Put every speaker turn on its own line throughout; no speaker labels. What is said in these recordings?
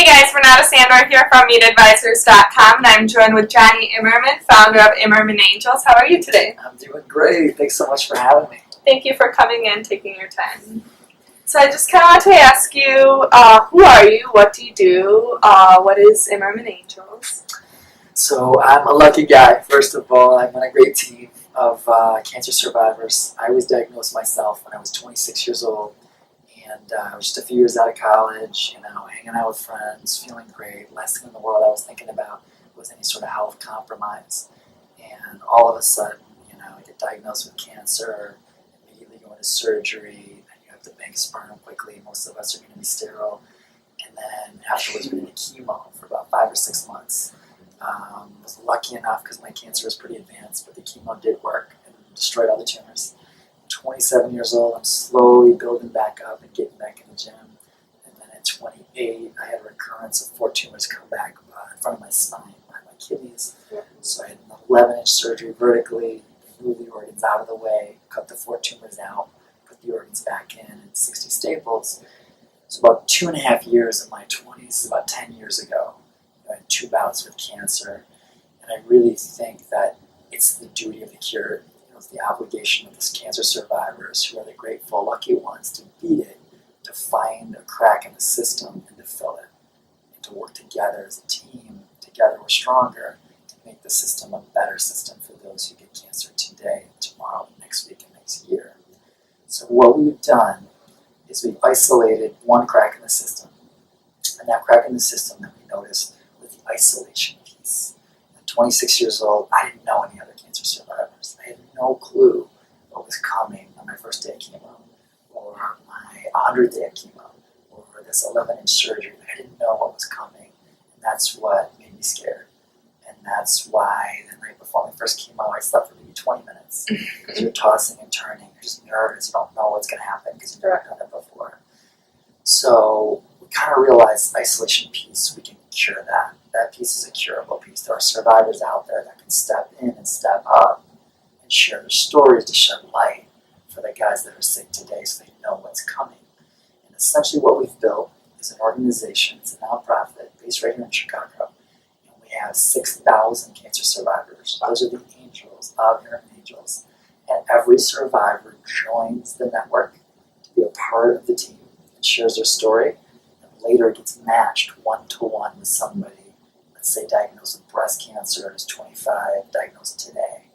Hey guys, Renata Sandor here from MeetAdvisors.com, and I'm joined with Jonny Imerman, founder of Imerman Angels. How are you today?
I'm doing great. Thanks so much for having me.
Thank you for coming in, taking your time. So I just kind of want to ask you, who are you? What do you do? What is Imerman Angels?
So I'm a lucky guy. First of all, I'm on a great team of cancer survivors. I was diagnosed myself when I was 26 years old. And I was just a few years out of college, hanging out with friends, feeling great. Last thing in the world I was thinking about was any sort of health compromise. And all of a sudden, I get diagnosed with cancer, immediately go into surgery, and you have to bank sperm quickly. Most of us are going to be sterile. And then afterwards, we're into chemo for about 5 or 6 months. I was lucky enough because my cancer was pretty advanced, but the chemo did work and destroyed all the tumors. 27 years old, I'm slowly building back up and getting back in the gym. And then at 28, I had a recurrence of 4 tumors come back in front of my spine, behind my kidneys. So I had an 11-inch surgery vertically, move the organs out of the way, cut the 4 tumors out, put the organs back in, and 60 staples. So about 2.5 years in my 20s, about 10 years ago, I had 2 bouts with cancer. And I really think that it's the duty of the cured. It's the obligation of these cancer survivors, who are the grateful, lucky ones, to beat it, to find a crack in the system and to fill it, and to work together as a team. Together we're stronger, to make the system a better system for those who get cancer today, tomorrow, next week, and next year. So what we've done is we've isolated one crack in the system, and that crack in the system that we noticed was the isolation piece. At 26 years old, I didn't know any other cancer survivors. I had no clue what was coming on my first day of chemo, or my 100th day of chemo, or this 11-inch surgery. I didn't know what was coming, and that's what made me scared. And that's why the night before my first chemo, I slept for maybe 20 minutes, because you're tossing and turning, you're just nervous, you don't know what's going to happen because you've never done it before. So we kind of realized the isolation piece, we can cure that. That piece is a curable piece. There are survivors out there that can step in and step up and share their stories to shed light for the guys that are sick today so they know what's coming. And essentially what we've built is an organization, it's a nonprofit based right here in Chicago. And we have 6,000 cancer survivors. Those are the angels of Imerman Angels. And every survivor joins the network to be a part of the team and shares their story, and later gets matched one-to-one with somebody, let's say diagnosed with breast cancer, who's 25, diagnosed today.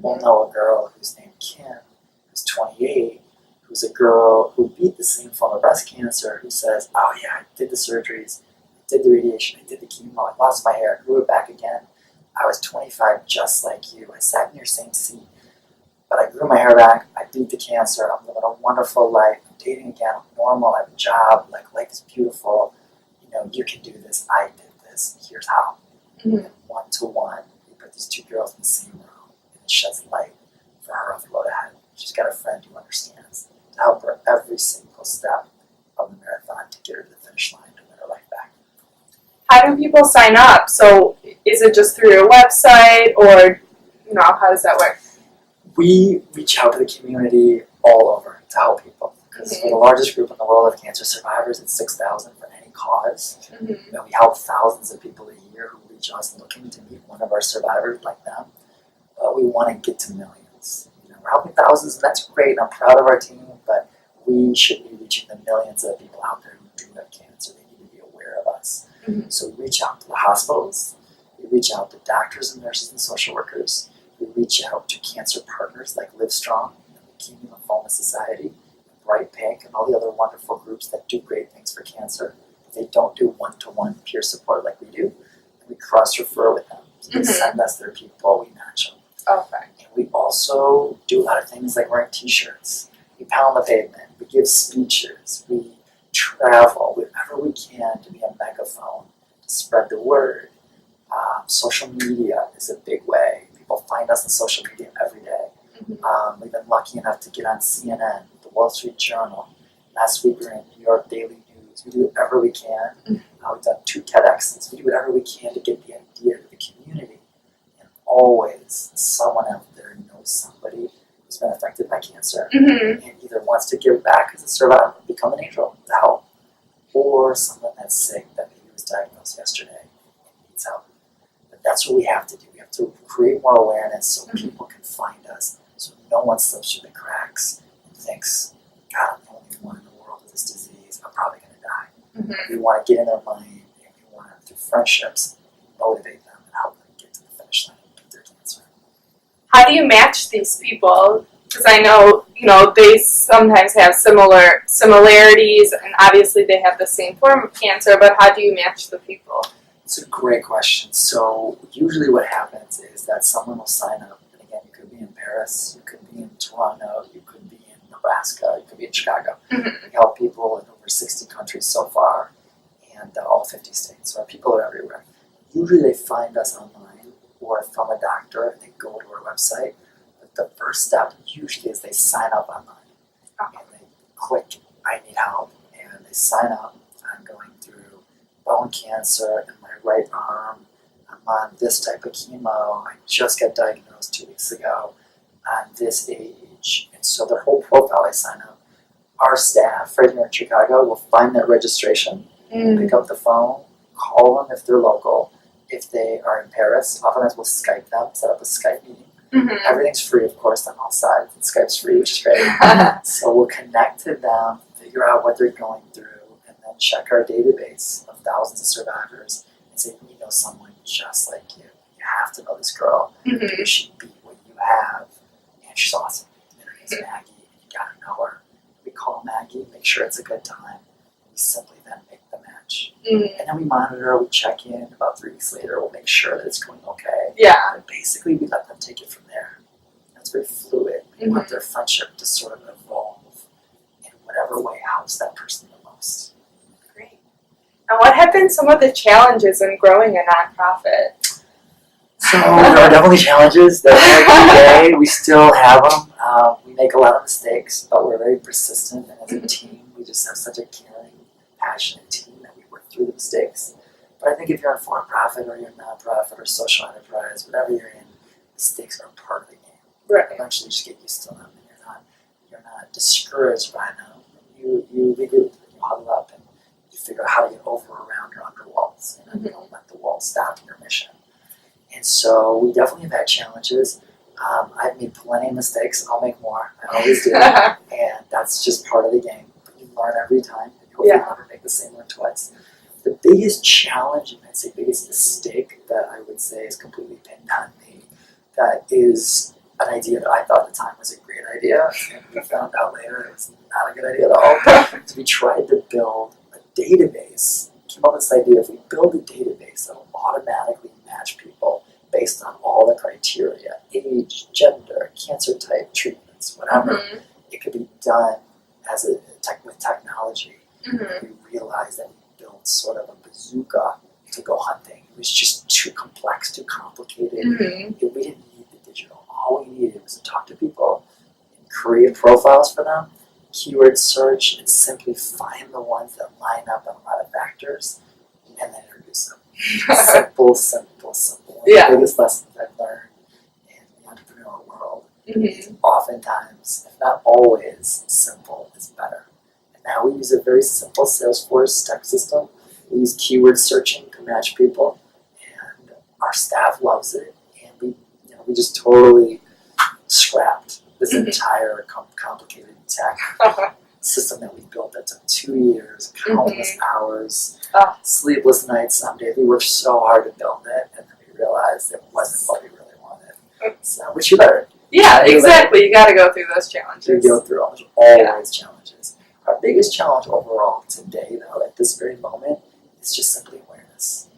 We'll know a girl who's named Kim, who's 28, who's a girl who beat the same form of breast cancer, who says, oh yeah, I did the surgeries, I did the radiation, I did the chemo, I lost my hair, I grew it back again. I was 25 just like you. I sat in your same seat, but I grew my hair back, I beat the cancer, I'm living a wonderful life, I'm dating again, I'm normal, I have a job, life is beautiful. You can do this, I did this, here's how. And one-to-one, we put these 2 girls in the same room, and it sheds light for her on the road ahead. She's got a friend who understands, to help her every single step of the marathon to get her to the finish line to win her life back.
How do people sign up? So is it just through your website, or how does that work?
We reach out to the community all over to help people, because we're the largest group in the world of cancer survivors. It's 6,000 for any cause. We help thousands of people a year who reach us looking to meet one of our survivors like them. But we want to get to millions. We're helping thousands, and that's great. I'm proud of our team, but we should be reaching the millions of people out there who do have cancer. They need to be aware of us. So we reach out to the hospitals. We reach out to doctors and nurses and social workers. We reach out to cancer partners like Livestrong, the Leukemia Lymphoma Society, Bright Pink, and all the other wonderful groups that do great things for cancer. They don't do one-to-one peer support like we do, and we cross-refer with them. So they send us their people, we match them.
Okay.
And we also do a lot of things like wearing t-shirts. We pound the pavement, we give speeches, we travel wherever we can to be a megaphone, to spread the word. Social media is a big way. People find us on social media every day. We've been lucky enough to get on CNN, the Wall Street Journal. Last week we were in New York Daily News. We do whatever we can. We've done 2 TEDx's. We do whatever we can to get the idea to the community. And always someone out there knows somebody who's been affected by cancer and either wants to give back as a survivor, become an angel to help, or someone that's sick that maybe was diagnosed yesterday and needs help. But that's what we have to do. We have to create more awareness so people can find us, so no one slips through the cracks and thinks, God, I'm the only one in the world with this disease. I'm probably going to die.
Mm-hmm.
We want to get in their mind, and we want to, through friendships, motivate them and help them get to the finish line and beat their cancer.
How do you match these people? Because I know, they sometimes have similarities, and obviously they have the same form of cancer, but how do you match the people?
It's a great question. So usually what happens is that someone will sign up, and again, you could be in Paris, you could be in Toronto, you could be in Nebraska, you could be in Chicago.
Mm-hmm.
We help people in over 60 countries so far, and all 50 states. So our people are everywhere. Usually they find us online or from a doctor, and they go to our website. But the first step usually is they sign up online. And they click, I need help, and they sign up. I'm going through bone cancer in my right arm. I'm on this type of chemo. I just got diagnosed 2 weeks ago. I'm this age. And so their whole profile, I sign up. Our staff right here in Chicago will find that registration, pick up the phone, call them if they're local. If they are in Paris, oftentimes we'll Skype them, set up a Skype meeting.
Mm-hmm.
Everything's free, of course, on all sides. And Skype's free, which is great. So we'll connect to them, figure out what they're going through, and then check our database of thousands of survivors and say, we know someone just like you. You have to know this girl.
Mm-hmm.
You should be what you have. And she's awesome. And her name's Maggie, and you gotta know her. We call Maggie, make sure it's a good time. We simply then make the match.
Mm-hmm.
And then we monitor, we check in. About 3 weeks later, we'll make sure that it's going okay.
Yeah.
And basically, we let them take it from there. It's very fluid. We want their friendship to sort of evolve in whatever way helps that person the most.
Great. And what have been some of the challenges in growing a nonprofit?
So there are definitely challenges. Every day we still have them. We make a lot of mistakes, but we're very persistent. And as a team, we just have such a caring, passionate team that we work through the mistakes. But I think if you're a for-profit or you're a nonprofit or social enterprise, whatever you're in, mistakes are part of the game.
Right.
Eventually, you just get used to them, and you're not discouraged by them. You regroup, and you huddle up, and you figure out how to get over, around, or under walls. And you don't let the walls stop your mission. And so we definitely have had challenges. I've made plenty of mistakes. I'll make more. I always do, and that's just part of the game. But you learn every time, and you hopefully never make the same one twice. The biggest challenge, and I'd say biggest mistake that I would say is completely pinned on me, that is an idea that I thought at the time was a great idea, and we found out later it was not a good idea at all. So we tried to build a database, came up with this idea, if we build a database that will automatically match people based on all the criteria, age, gender, cancer type, treatments, whatever, it could be done as with technology. We realized that we built sort of a bazooka to go hunting. It was just too complex, too complicated. We didn't need the digital. All we needed was to talk to people and create profiles for them, keyword search, and simply find the ones that line up on a lot of factors, and then introduce them. Simple, simple, simple. One of the biggest lessons I've learned in the entrepreneurial world is oftentimes, if not always, simple is better. And now we use a very simple Salesforce tech system. We use keyword searching to match people, and our staff loves it. And we just totally scrapped this entire complicated tech system that we built that took 2 years, countless hours, sleepless nights some days. We worked so hard to build it, and then we realized it wasn't what we really wanted. So, which you better.
Yeah, exactly. You got to go through those challenges.
You go through them. There's always challenges. Our biggest challenge overall today, though, at this very moment, is just simply awareness.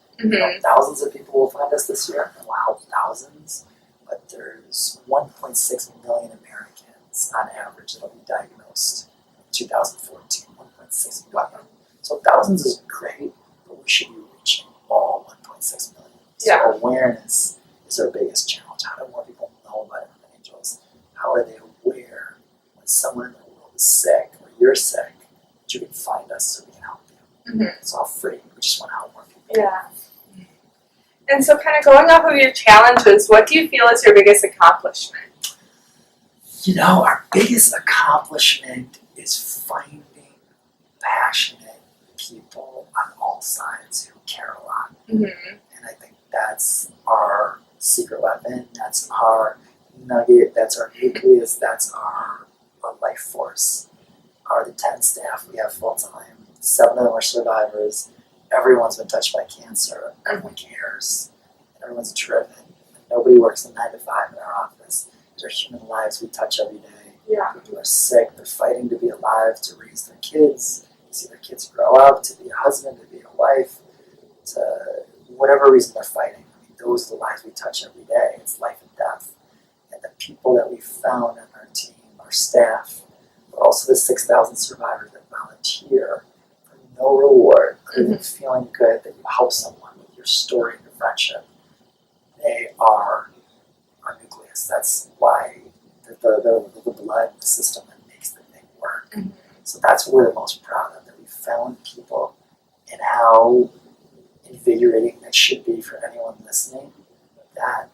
Thousands of people will find us this year, and we'll help thousands. But there's 1.6 million Americans on average that will be diagnosed in 2014. 1.6 million. So thousands is great, but we should be reaching all 1.6 million. So awareness is our biggest challenge. How do more people know about Imerman Angels? How are they aware when someone in the world is sick or you're sick that you can find us so we can help you? It's all free. We just want to help more people.
Yeah. And so kind of going off of your challenges, what do you feel is your biggest accomplishment?
Our biggest accomplishment is finding passionate people on all sides who care a lot.
Mm-hmm.
And I think that's our secret weapon, that's our nugget, that's our nucleus, that's our life force. Are the 10 staff we have full time. 7 of them are survivors. Everyone's been touched by cancer. Everyone cares. Everyone's driven. Nobody works a 9 to 5 in our office. These are human lives we touch every day.
Yeah.
People are sick. They're fighting to be alive, to raise their kids, to see their kids grow up, to be a husband, to be a wife, to whatever reason they're fighting. I mean, those are the lives we touch every day. It's life and death. And the people that we found on our team, our staff, but also the 6,000 survivors that volunteer for no reward other than feeling good that you help someone with your story and your friendship. They are our nucleus. That's why the blood, the system that makes the thing work.
Mm-hmm.
So that's what we're the most proud of, that we found people, and how invigorating that should be for anyone listening, that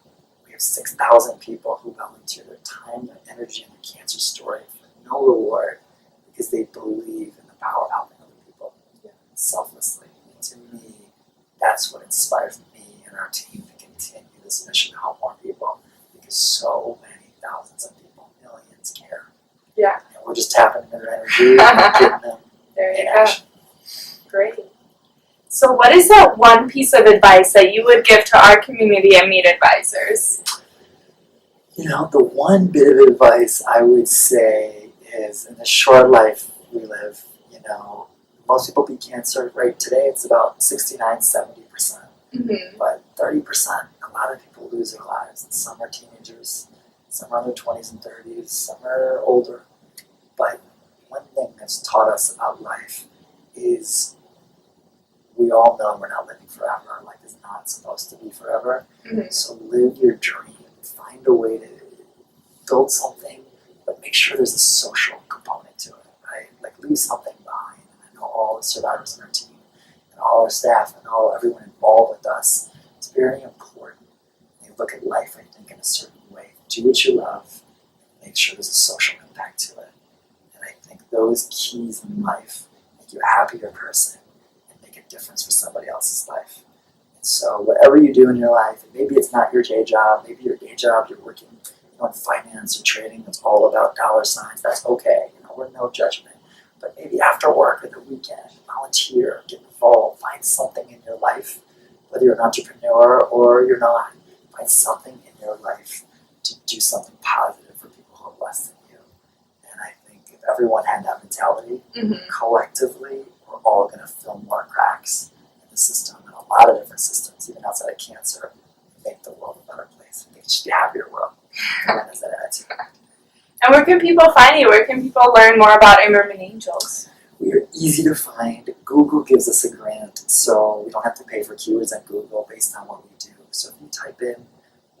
we have 6,000 people who volunteer their time, their energy, and their cancer story for no reward because they believe in the power of helping other people selflessly. And to me, that's what inspires me and our team to continue this mission to help more people, because so many thousands of people, millions care.
Yeah.
And we're just tapping into their energy and getting them
There you
in
go.
action.
Great. So what is that one piece of advice that you would give to our community at MeetAdvisors?
You know, the one bit of advice I would say is, in the short life we live, you know, most people beat cancer right today. It's about 69, 70%.
Mm-hmm.
But 30%, a lot of people lose their lives. And some are teenagers, some are in their 20s and 30s, some are older. But one thing that's taught us about life is we all know we're not living forever. Life is not supposed to be forever.
Mm-hmm.
So live your dream. Find a way to build something, but make sure there's a social component to it, right? Like, leave something behind. And I know all the survivors on our team and all our staff and everyone involved with us, it's very important. They look at life, I think, in a certain way. Do what you love, and make sure there's a social impact to it. And I think those keys in life make you a happier person and make a difference for somebody else's life. And so whatever you do in your life, and maybe it's not your day job, maybe your day job you're working in finance or trading that's all about dollar signs, that's okay. You know, we're no judgment. But maybe after work or the weekend, volunteer, get involved, find something in your life, whether you're an entrepreneur or you're not, find something in your life to do something positive for people who are less than you. And I think if everyone had that mentality, collectively, we're all going to fill more cracks in the system, and a lot of different systems, even outside of cancer, make the world a better place. I think it should be a happier world. Everyone has that attitude.
And where can people find you? Where can people learn more about Imerman Angels?
We are easy to find. Google gives us a grant, so we don't have to pay for keywords on Google based on what we do. So if you type in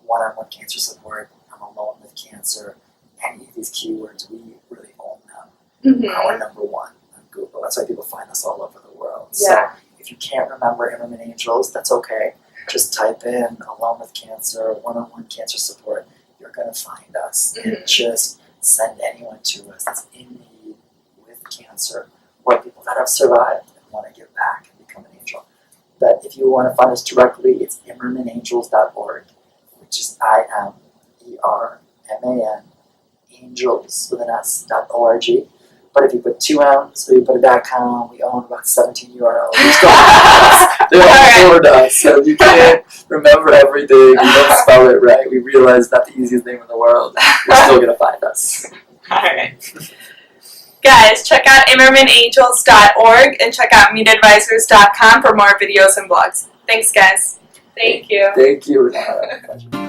one-on-one cancer support, I'm alone with cancer, any of these keywords, we really own them. We're number one on Google. That's why people find us all over the world.
Yeah.
So if you can't remember Imerman Angels, that's okay. Just type in alone with cancer, one-on-one cancer support. You're going to find us. And just send anyone to us that's in need with cancer, or people that have survived and want to give back and become an angel. But if you want to find us directly, it's ImermanAngels.org, which is IMERMAN, angels with an S.org. But if you put 2 M's or you put a .com, we own about 17 URLs. They're all over to us, so if you can't remember everything, you don't spell it right, we realize it's not the easiest name in the world. You're still going to find us.
Alright. Guys, check out ImermanAngels.org and check out MeetAdvisors.com for more videos and blogs. Thanks, guys. Thank you.
Thank you, Renata.